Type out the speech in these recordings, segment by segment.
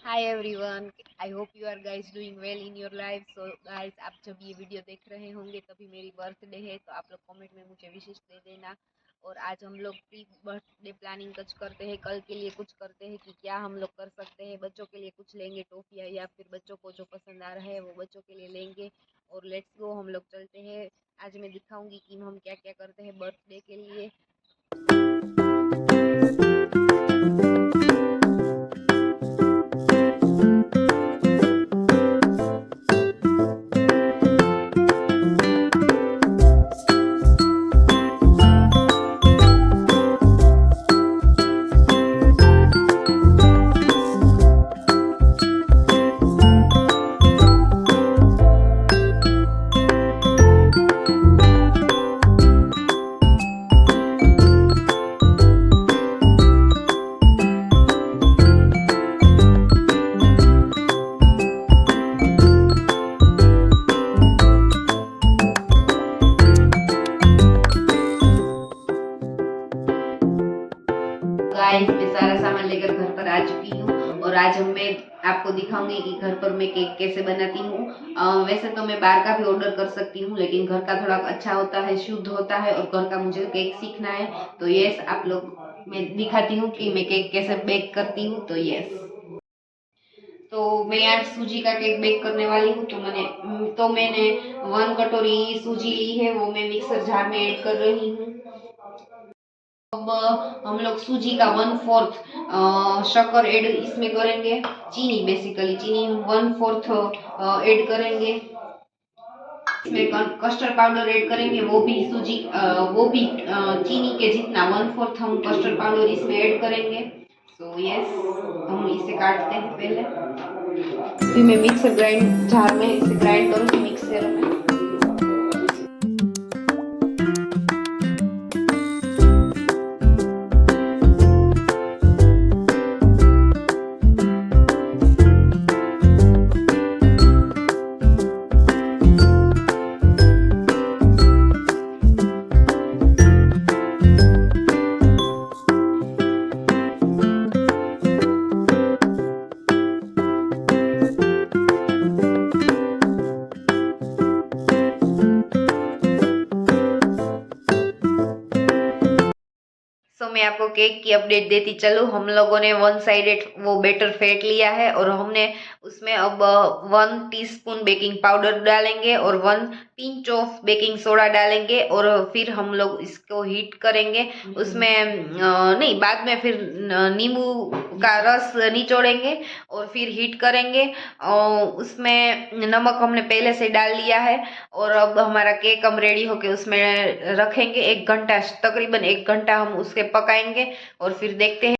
Hi everyone, I hope you are guys doing well in your life. So guys, आप जब ये video देख रहे होंगे तभी मेरी बर्थडे है, तो आप लोग कमेंट में मुझे विशेष दे देना। और आज हम लोग प्री बर्थडे प्लानिंग कुछ करते हैं, कल के लिए कुछ करते हैं कि क्या हम लोग कर सकते हैं। बच्चों के लिए कुछ लेंगे, टॉफियाँ, या फिर बच्चों को जो पसंद आ रहा है वो बच्चों के लिए लेंगे। और लेट्स गो, हम लोग चलते हैं। आज मैं दिखाऊंगी कि हम क्या क्या करते हैं बर्थडे के लिए। गाइस, मैं सारा सामान लेकर घर पर आ चुकी हूँ और आज मैं आपको दिखाऊंगी कि घर पर मैं केक कैसे बनाती हूँ। वैसे तो मैं बाहर का भी ऑर्डर कर सकती हूँ, लेकिन घर का थोड़ा अच्छा होता है, शुद्ध होता है, और घर का मुझे केक सीखना है। तो यस, आप लोग मैं दिखाती हूँ कि मैं केक कैसे बेक करती हूँ। तो यस, तो मैं आज सूजी का केक बेक करने वाली हूँ। तो मैंने 1 कटोरी सूजी ली है, वो मैं मिक्सर जार में ऐड कर रही हूँ। अब हम लोग सूजी का 1/4 शक्कर ऐड इसमें करेंगे। चीनी, बेसिकली चीनी 1/4 ऐड करेंगे। इसमें कस्टर्ड पाउडर ऐड करेंगे, वो भी चीनी के जितना 1/4 हम कस्टर्ड पाउडर इसमें ऐड करेंगे। सो यस, हम इसे काटते हैं पहले। फिर मैं मिक्सर ग्राइंड जार में इसे ग्राइंड करूँगी, मिक्सर में। मैं आपको केक की अपडेट देती चलूँ। हम लोगों ने 1 साइडेड वो बैटर फेंट लिया है और हमने उसमें अब 1 टीस्पून बेकिंग पाउडर डालेंगे और 1 पिंच ऑफ बेकिंग सोडा डालेंगे, और फिर हम लोग इसको हीट करेंगे। उसमें नहीं, बाद में फिर नींबू का रस निचोड़ेंगे और फिर हीट करेंगे। और उसमें नमक हमने पहले से डाल लिया है, और अब हमारा केक हम रेडी होके उसमें रखेंगे 1 घंटा, तकरीबन 1 घंटा हम उसके पकाएंगे और फिर देखते हैं।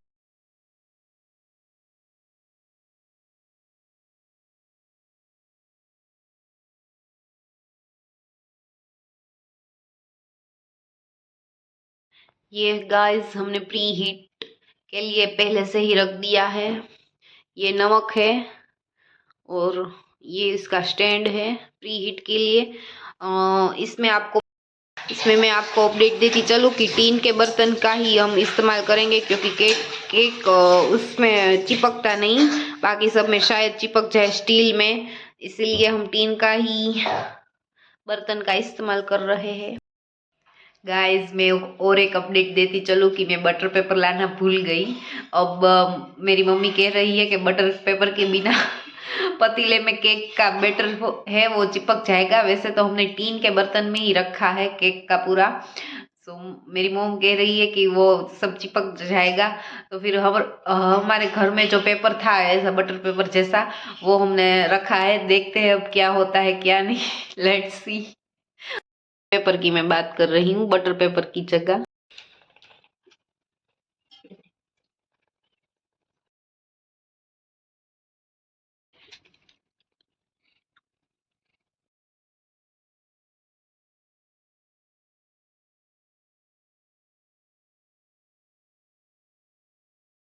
ये गाइस, हमने प्री हीट के लिए पहले से ही रख दिया है। ये नमक है और ये इसका स्टैंड है प्री हीट के लिए। इसमें मैं आपको अपडेट देती चलूँ कि टीन के बर्तन का ही हम इस्तेमाल करेंगे, क्योंकि केक उसमें चिपकता नहीं, बाकी सब में शायद चिपक जाए स्टील में, इसलिए हम टीन का ही बर्तन का इस्तेमाल कर रहे हैं। गाइस, मैं और एक अपडेट देती चलूँ कि मैं बटर पेपर लाना भूल गई। अब मेरी मम्मी कह रही है कि बटर पेपर के बिना पतीले में केक का बैटर है वो चिपक जाएगा। वैसे तो हमने टीन के बर्तन में ही रखा है केक का पूरा। सो मेरी मॉम कह रही है कि वो सब चिपक जाएगा। तो फिर हमारे घर में जो पेपर था ऐसा बटर पेपर जैसा, वो हमने रखा है। देखते हैं अब क्या होता है क्या नहीं। Let's see. पेपर की मैं बात कर रही हूँ, बटर पेपर की जगह।